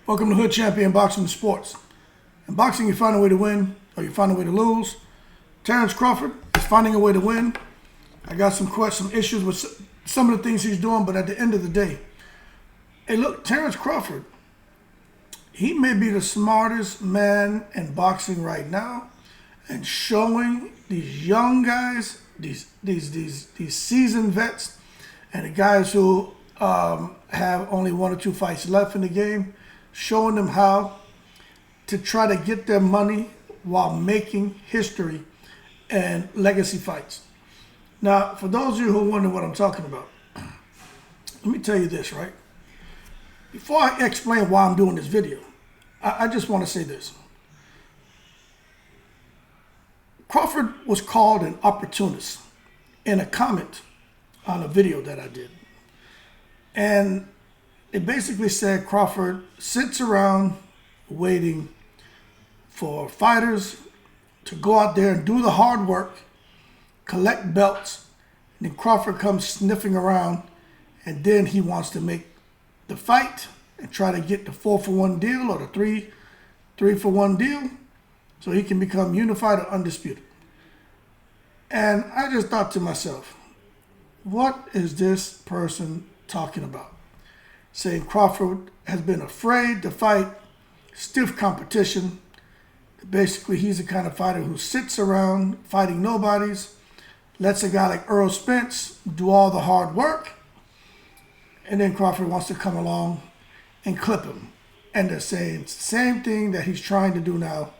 Welcome to Hood Champion Boxing Sports. In boxing, you find a way to win or you find a way to lose. Terence Crawford is finding a way to win. I got some issues with some of the things he's doing, but at the end of the day, hey, look, Terence Crawford, he may be the smartest man in boxing right now, and showing these young guys, these seasoned vets, and the guys who have only 1 or 2 fights left in the game, showing them how to try to get their money while making history and legacy fights. Now, for those of you who wonder what I'm talking about, let me tell you this, right? Before I explain why I'm doing this video, I just want to say this. Crawford was called an opportunist in a comment on a video that I did. And it basically said Crawford sits around waiting for fighters to go out there and do the hard work, collect belts, and then Crawford comes sniffing around, and then he wants to make the fight and try to get the 4-for-1 deal or the 3-for-1 deal so he can become unified or undisputed. And I just thought to myself, what is this person talking about? Saying Crawford has been afraid to fight stiff competition. Basically, he's the kind of fighter who sits around fighting nobodies, lets a guy like Errol Spence do all the hard work, and then Crawford wants to come along and clip him. And they're saying the same thing that he's trying to do now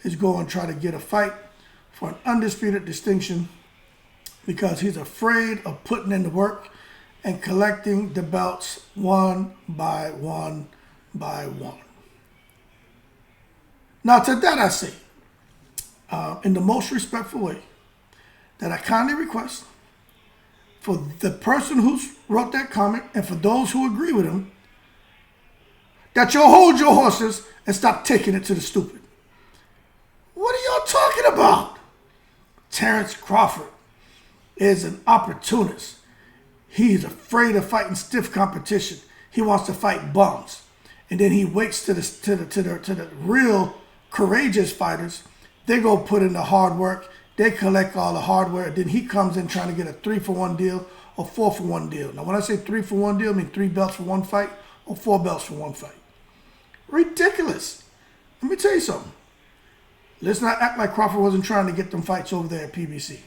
is go and try to get a fight for an undisputed distinction because he's afraid of putting in the work and collecting the belts one by one by one. Now, to that I say, in the most respectful way, that I kindly request for the person who wrote that comment and for those who agree with him, that you'll hold your horses and stop taking it to the stupid. What are y'all talking about? Terence Crawford is an opportunist. He's afraid of fighting stiff competition. He wants to fight bums. And then he waits to the real courageous fighters. They go put in the hard work. They collect all the hardware. Then he comes in trying to get a 3-for-1 deal or 4-for-1 deal. Now, when I say 3-for-1 deal, I mean 3 belts for 1 fight or 4 belts for 1 fight. Ridiculous. Let me tell you something. Let's not act like Crawford wasn't trying to get them fights over there at PBC.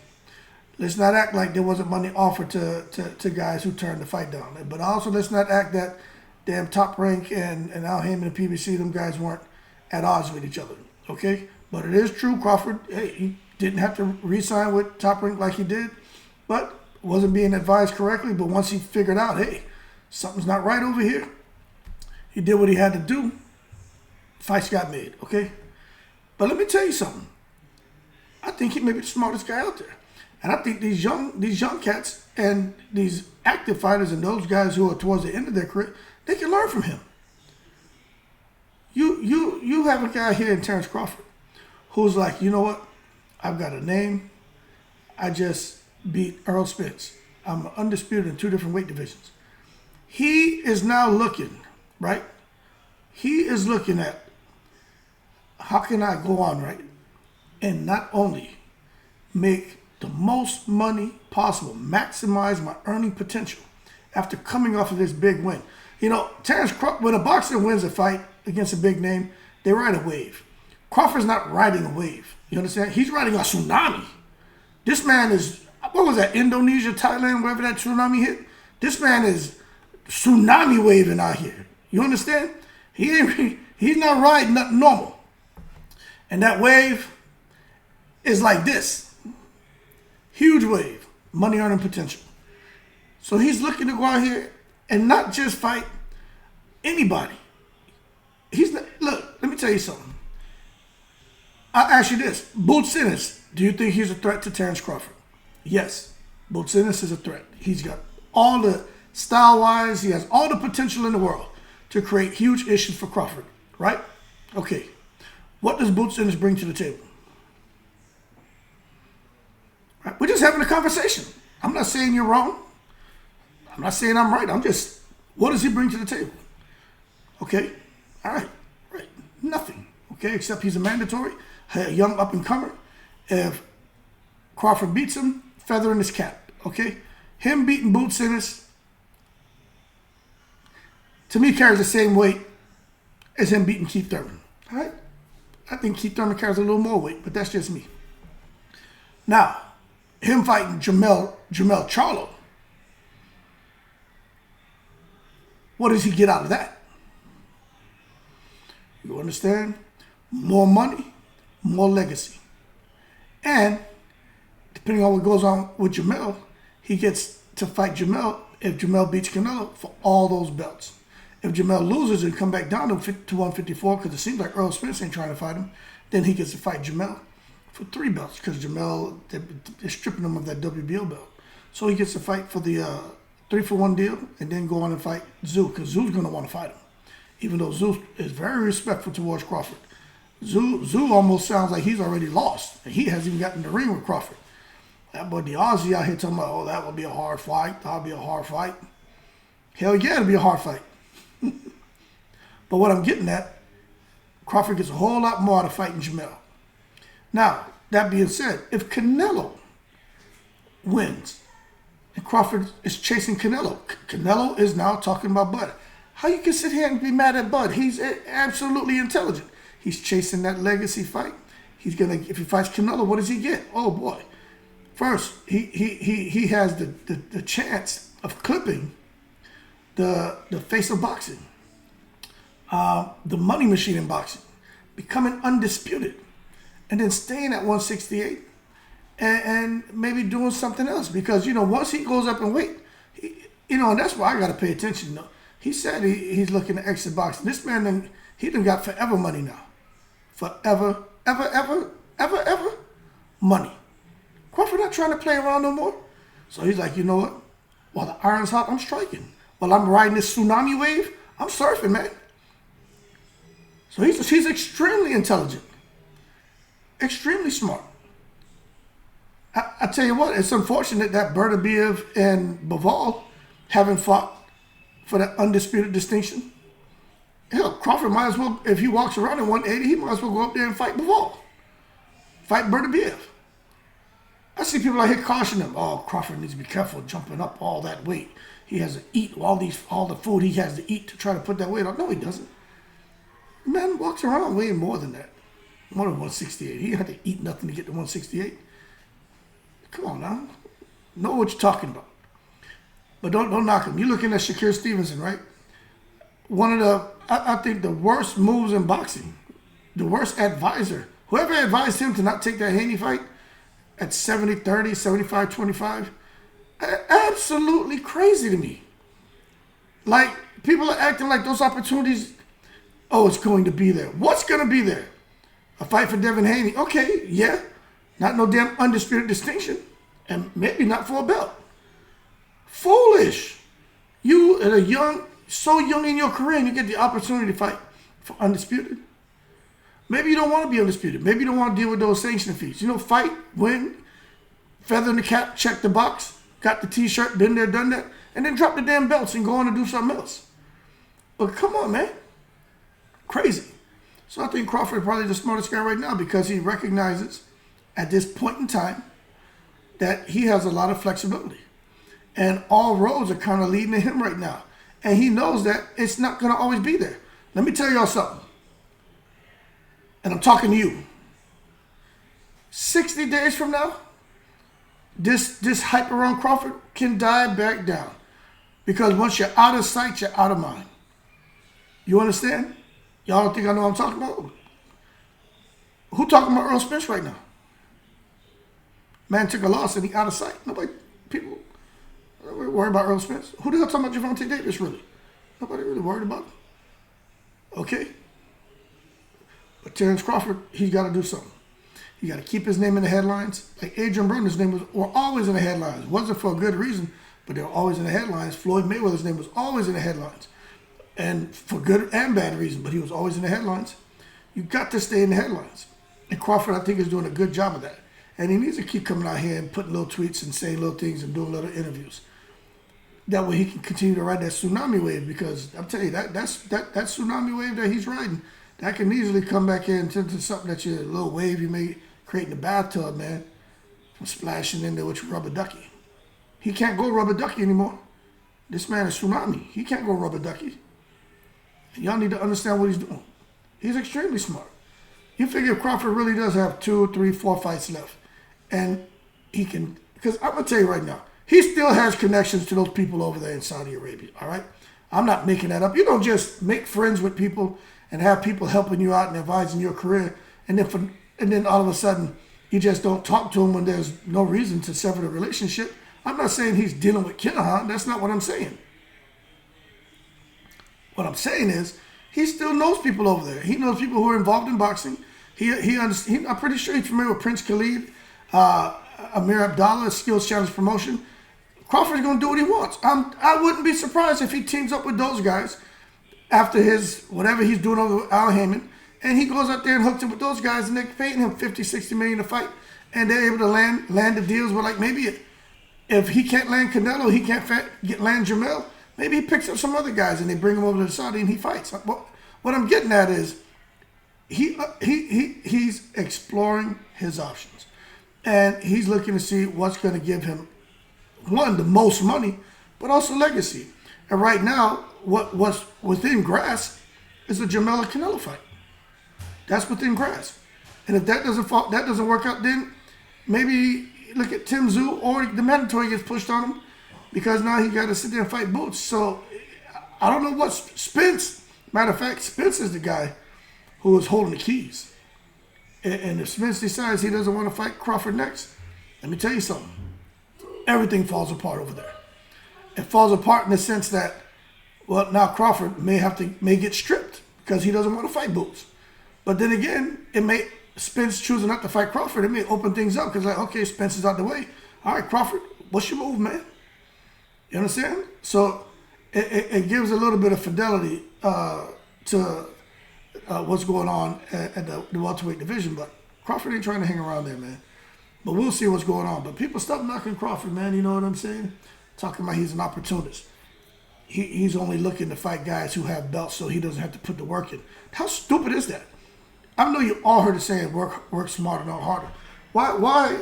Let's not act like there wasn't money offered to guys who turned the fight down. But also, let's not act that damn Top Rank and Al Haymon and PBC, them guys weren't at odds with each other. Okay? But it is true, Crawford, hey, he didn't have to re-sign with Top Rank like he did, but wasn't being advised correctly. But once he figured out, hey, something's not right over here, he did what he had to do. Fights got made, okay? But let me tell you something. I think he may be the smartest guy out there. And I think these young cats and these active fighters and those guys who are towards the end of their career, they can learn from him. You have a guy here in Terence Crawford who's like, you know what? I've got a name. I just beat Errol Spence. I'm undisputed in 2 different weight divisions. He is now looking, right? He is looking at how can I go on, right? And not only make the most money possible, maximize my earning potential after coming off of this big win. You know, Terence Crawford, when a boxer wins a fight against a big name, they ride a wave. Crawford's not riding a wave. You understand? He's riding a tsunami. This man is, what was that, Indonesia, Thailand, wherever that tsunami hit? This man is tsunami waving out here. You understand? He's not riding nothing normal. And that wave is like this. Huge wave. Money earning potential. So he's looking to go out here and not just fight anybody. Look, let me tell you something. I'll ask you this. Boots Ennis, do you think he's a threat to Terence Crawford? Yes. Boots Ennis is a threat. He's got all the style-wise, he has all the potential in the world to create huge issues for Crawford, right? Okay. What does Boots Ennis bring to the table? Right? We're just having a conversation. I'm not saying you're wrong. I'm not saying I'm right. I'm just, what does he bring to the table? Okay? All right, right, nothing. Okay, except he's a mandatory, a young up and comer. If Crawford beats him, feather in his cap. Okay, him beating Boots Ennis, to me, carries the same weight as him beating Keith Thurman. All right, I think Keith Thurman carries a little more weight, but that's just me. Now, him fighting Jamel Charlo. What does he get out of that? You understand? More money, more legacy. And depending on what goes on with Jamel, he gets to fight Jamel if Jamel beats Canelo for all those belts. If Jamel loses and come back down to 154, because it seems like Earl Spence ain't trying to fight him, then he gets to fight Jamel for 3 belts, because Jamel is stripping him of that WBO belt. So he gets to fight for the 3-for-1 deal and then go on and fight Zoo, because Zoo's going to want to fight him. Even though Zoo is very respectful towards Crawford. Zoo almost sounds like he's already lost. And he hasn't even gotten in the ring with Crawford. That boy, the Aussie out here talking about, oh, that will be a hard fight. That'll be a hard fight. Hell yeah, it'll be a hard fight. But what I'm getting at, Crawford gets a whole lot more out of fighting Jamel. Now, that being said, if Canelo wins and Crawford is chasing Canelo, Canelo is now talking about Bud. How you can sit here and be mad at Bud? He's absolutely intelligent. He's chasing that legacy fight. He's gonna, if he fights Canelo, what does he get? Oh boy. First, he has the chance of clipping the face of boxing, the money machine in boxing, becoming undisputed, and then staying at 168 and maybe doing something else. Because, you know, once he goes up in weight, and that's why I got to pay attention, you know. He said he's looking to exit boxing. This man, he done got forever money now. Forever, ever money. Crawford not trying to play around no more. So he's like, you know what? While the iron's hot, I'm striking. While I'm riding this tsunami wave, I'm surfing, man. So he's extremely intelligent. Extremely smart. I tell you what, it's unfortunate that Bertabiev and Bivol haven't fought for that undisputed distinction. Hell, Crawford might as well, if he walks around at 180, he might as well go up there and fight Bivol. Fight Bertabiev. I see people out here cautioning him. Oh, Crawford needs to be careful jumping up all that weight. He has to eat all the food he has to eat to try to put that weight on. No, he doesn't. The man walks around weighing more than that. More than 168. He had to eat nothing to get to 168. Come on now. Know what you're talking about. But don't knock him. You're looking at Shakur Stevenson, right? One of the, I think, the worst moves in boxing. The worst advisor. Whoever advised him to not take that Haney fight at 70-30, 75-25, absolutely crazy to me. Like, people are acting like those opportunities, oh, it's going to be there. What's going to be there? A fight for Devin Haney. Okay, yeah. Not no damn undisputed distinction. And maybe not for a belt. Foolish. You at so young in your career, and you get the opportunity to fight for undisputed. Maybe you don't want to be undisputed. Maybe you don't want to deal with those sanction fees. You know, fight, win, feather in the cap, check the box, got the t-shirt, been there, done that, and then drop the damn belts and go on and do something else. But come on, man. Crazy. So I think Crawford is probably the smartest guy right now, because he recognizes at this point in time that he has a lot of flexibility. And all roads are kind of leading to him right now. And he knows that it's not going to always be there. Let me tell y'all something. And I'm talking to you. 60 days from now, this hype around Crawford can die back down. Because once you're out of sight, you're out of mind. You understand? Y'all don't think I know what I'm talking about? Who talking about Earl Spence right now? Man took a loss and he out of sight. Nobody, people worry about Earl Spence. Who the hell talking about Gervonta Davis, really? Nobody really worried about him. Okay? But Terence Crawford, he's got to do something. He got to keep his name in the headlines. Like Adrian Broner's name were always in the headlines. It wasn't for a good reason, but they were always in the headlines. Floyd Mayweather's name was always in the headlines. And for good and bad reason, but he was always in the headlines. You got to stay in the headlines. And Crawford, I think, is doing a good job of that. And he needs to keep coming out here and putting little tweets and saying little things and doing little interviews. That way he can continue to ride that tsunami wave, because I'm telling you that tsunami wave that he's riding, that can easily come back into something that a little wave you may create in the bathtub, man, from splashing in there with your rubber ducky. He can't go rubber ducky anymore. This man is tsunami. He can't go rubber ducky. Y'all need to understand what he's doing. He's extremely smart. You figure if Crawford really does have 2, 3, 4 fights left, and he can, because I'm gonna tell you right now, he still has connections to those people over there in Saudi Arabia, all right? I'm not making that up. You don't just make friends with people and have people helping you out and advising your career, and then all of a sudden you just don't talk to them when there's no reason to sever the relationship. I'm not saying he's dealing with Kinahan. That's not what I'm saying. What I'm saying is he still knows people over there. He knows people who are involved in boxing. I'm pretty sure he's familiar with Prince Khalid, Amir Abdallah, Skills Challenge Promotion. Crawford's going to do what he wants. I wouldn't be surprised if he teams up with those guys after his whatever he's doing over Al Heyman, and he goes out there and hooks it with those guys, and they're paying him $50-60 million to fight, and they're able to land the deals where, like, maybe if he can't land Canelo, he can't land Jamel, maybe he picks up some other guys and they bring him over to Saudi and he fights. What I'm getting at is he's exploring his options, and he's looking to see what's going to give him, one, the most money, but also legacy. And right now, what's within grasp is a Jamel Canelo fight. That's within grasp. And if that doesn't work out, then maybe look at Tim Tszyu, or the mandatory gets pushed on him, because now he got to sit there and fight Boots. So I don't know what Spence. Matter of fact, Spence is the guy who is holding the keys. And if Spence decides he doesn't want to fight Crawford next, let me tell you something. Everything falls apart over there. It falls apart in the sense that, well, now Crawford may get stripped because he doesn't want to fight Boots. But then again, Spence choosing not to fight Crawford, it may open things up, because, like, okay, Spence is out the way. All right, Crawford, what's your move, man? You understand? So it gives a little bit of fidelity to what's going on at the welterweight division. But Crawford ain't trying to hang around there, man. But we'll see what's going on. But people stop knocking Crawford, man. You know what I'm saying? Talking about he's an opportunist. He's only looking to fight guys who have belts so he doesn't have to put the work in. How stupid is that? I know you all heard it saying work smarter, not harder. Why?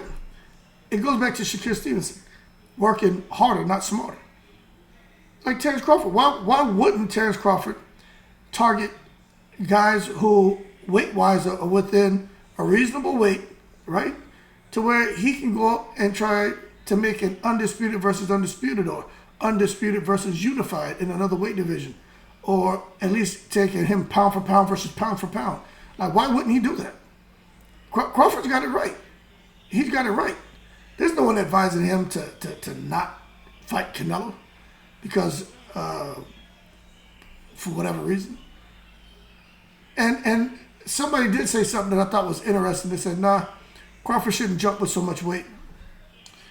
It goes back to Shakur Stevenson. Working harder, not smarter. Like Terence Crawford. Why wouldn't Terence Crawford target guys who weight-wise are within a reasonable weight, right? To where he can go up and try to make an undisputed versus undisputed, or undisputed versus unified in another weight division, or at least taking him pound for pound versus pound for pound. Like, why wouldn't he do that? Crawford's got it right. He's got it right. There's no one advising him to not fight Canelo because for whatever reason. And somebody did say something that I thought was interesting. They said, nah, Crawford shouldn't jump with so much weight.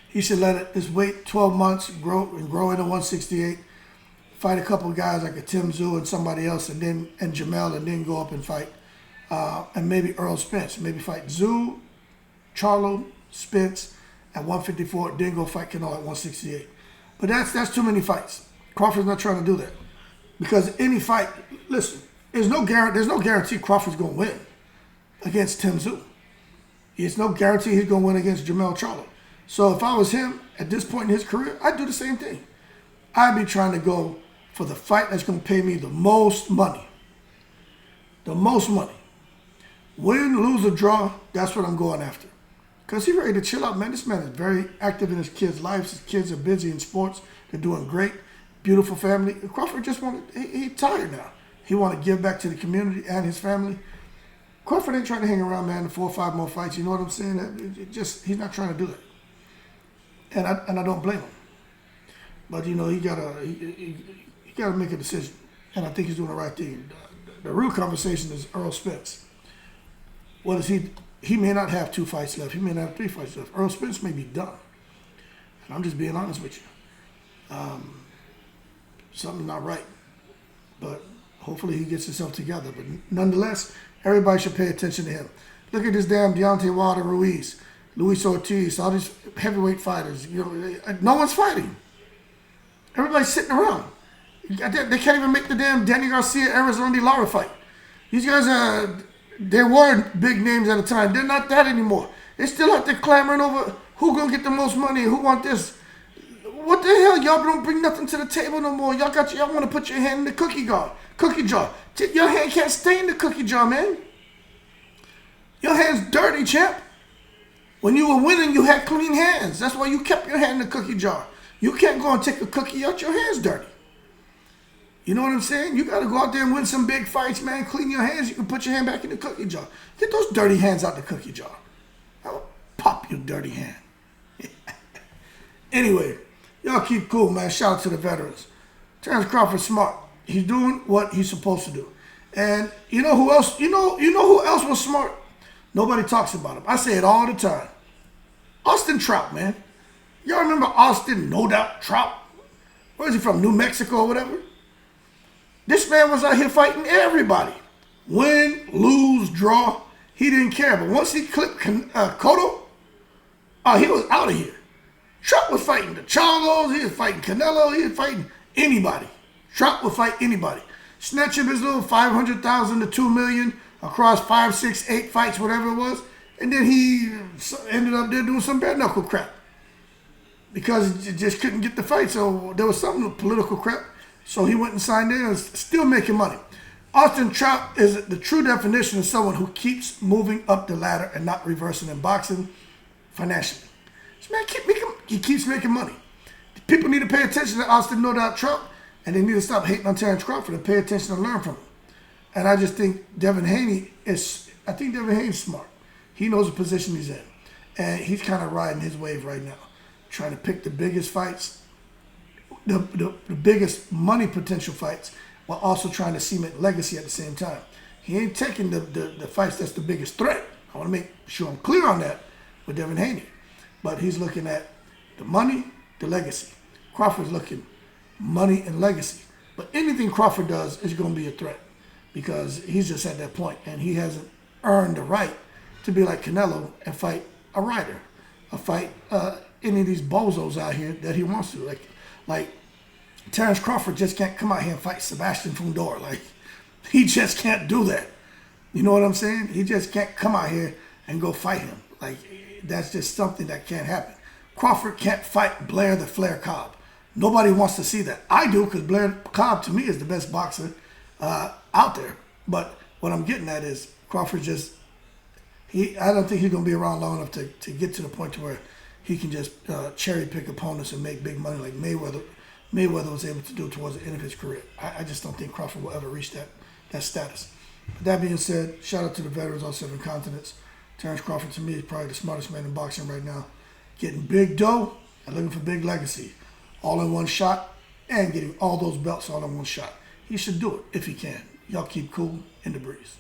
He should let this weight 12 months grow into 168. Fight a couple of guys like a Tim Tszyu and somebody else, and Jamel, and then go up and fight. And maybe Earl Spence. Maybe fight Tszyu, Charlo, Spence at 154, then go fight Canelo at 168. But that's too many fights. Crawford's not trying to do that. Because any fight, listen, there's no guarantee Crawford's going to win against Tim Tszyu. There's no guarantee he's going to win against Jamel Charlo. So if I was him at this point in his career, I'd do the same thing. I'd be trying to go for the fight that's going to pay me the most money. The most money. Win, lose, or draw, that's what I'm going after. Because he's ready to chill out, man. This man is very active in his kids' lives. His kids are busy in sports. They're doing great. Beautiful family. Crawford just he's tired now. He want to give back to the community and his family. Crawford ain't trying to hang around, man, 4 or 5 more fights. You know what I'm saying? He's not trying to do that. And I don't blame him. But, you know, he gotta make a decision. And I think he's doing the right thing. The real conversation is Earl Spence. What is he? He may not have 2 fights left. He may not have 3 fights left. Earl Spence may be done. And I'm just being honest with you. Something's not right. But hopefully he gets himself together. But nonetheless, everybody should pay attention to him. Look at this damn Deontay Wilder, Ruiz, Luis Ortiz, all these heavyweight fighters. You know, no one's fighting. Everybody's sitting around. They can't even make the damn Danny Garcia, Arizona Lara fight. These guys, they were big names at the time. They're not that anymore. They're still out there clamoring over who gonna get the most money, who want this. What the hell? Y'all don't bring nothing to the table no more. Y'all want to put your hand in the cookie jar. Your hand can't stay in the cookie jar, man. Your hand's dirty, champ. When you were winning, you had clean hands. That's why you kept your hand in the cookie jar. You can't go and take a cookie out. Your hand's dirty. You know what I'm saying? You got to go out there and win some big fights, man. Clean your hands. You can put your hand back in the cookie jar. Get those dirty hands out the cookie jar. I'll pop your dirty hand. Anyway, y'all keep cool, man. Shout out to the veterans. Terence Crawford smart. He's doing what he's supposed to do. And you know who else? You know who else was smart? Nobody talks about him. I say it all the time. Austin Trout, man. Y'all remember Austin, no doubt, Trout? Where is he from? New Mexico or whatever? This man was out here fighting everybody. Win, lose, draw. He didn't care. But once he clipped Cotto, he was out of here. Trout was fighting the Chagos. He was fighting Canelo. He was fighting anybody. Trout would fight anybody. Snatch him his little 500,000 to 2 million across 5, 6, 8 fights, whatever it was. And then he ended up there doing some bare knuckle crap because he just couldn't get the fight. So there was some political crap. So he went and signed in and is still making money. Austin Trout is the true definition of someone who keeps moving up the ladder and not reversing in boxing financially. This man he keeps making money. People need to pay attention to Austin No Doubt Trout, and they need to stop hating on Terence Crawford and pay attention and learn from him. And I just think Devin Haney is smart. He knows the position he's in. And he's kind of riding his wave right now. Trying to pick the biggest fights, the biggest money potential fights, while also trying to cement legacy at the same time. He ain't taking the fights that's the biggest threat. I want to make sure I'm clear on that with Devin Haney. But he's looking at the money, the legacy. Crawford's looking money and legacy. But anything Crawford does is going to be a threat because he's just at that point and he hasn't earned the right to be like Canelo and fight a rider, fight any of these bozos out here that he wants to. Like Terence Crawford just can't come out here and fight Sebastian Fundora. Like, he just can't do that. You know what I'm saying? He just can't come out here and go fight him. Like, that's just something that can't happen. Crawford can't fight Blair the Flair Cobb. Nobody wants to see that. I do, because Blair Cobb, to me, is the best boxer out there. But what I'm getting at is Crawford just, I don't think he's going to be around long enough to get to the point to where he can just cherry pick opponents and make big money like Mayweather was able to do towards the end of his career. I just don't think Crawford will ever reach that status. But that being said, shout out to the veterans on 7 continents. Terence Crawford, to me, is probably the smartest man in boxing right now. Getting big dough and looking for big legacy. All in one shot and getting all those belts all in one shot. He should do it if he can. Y'all keep cool in the breeze.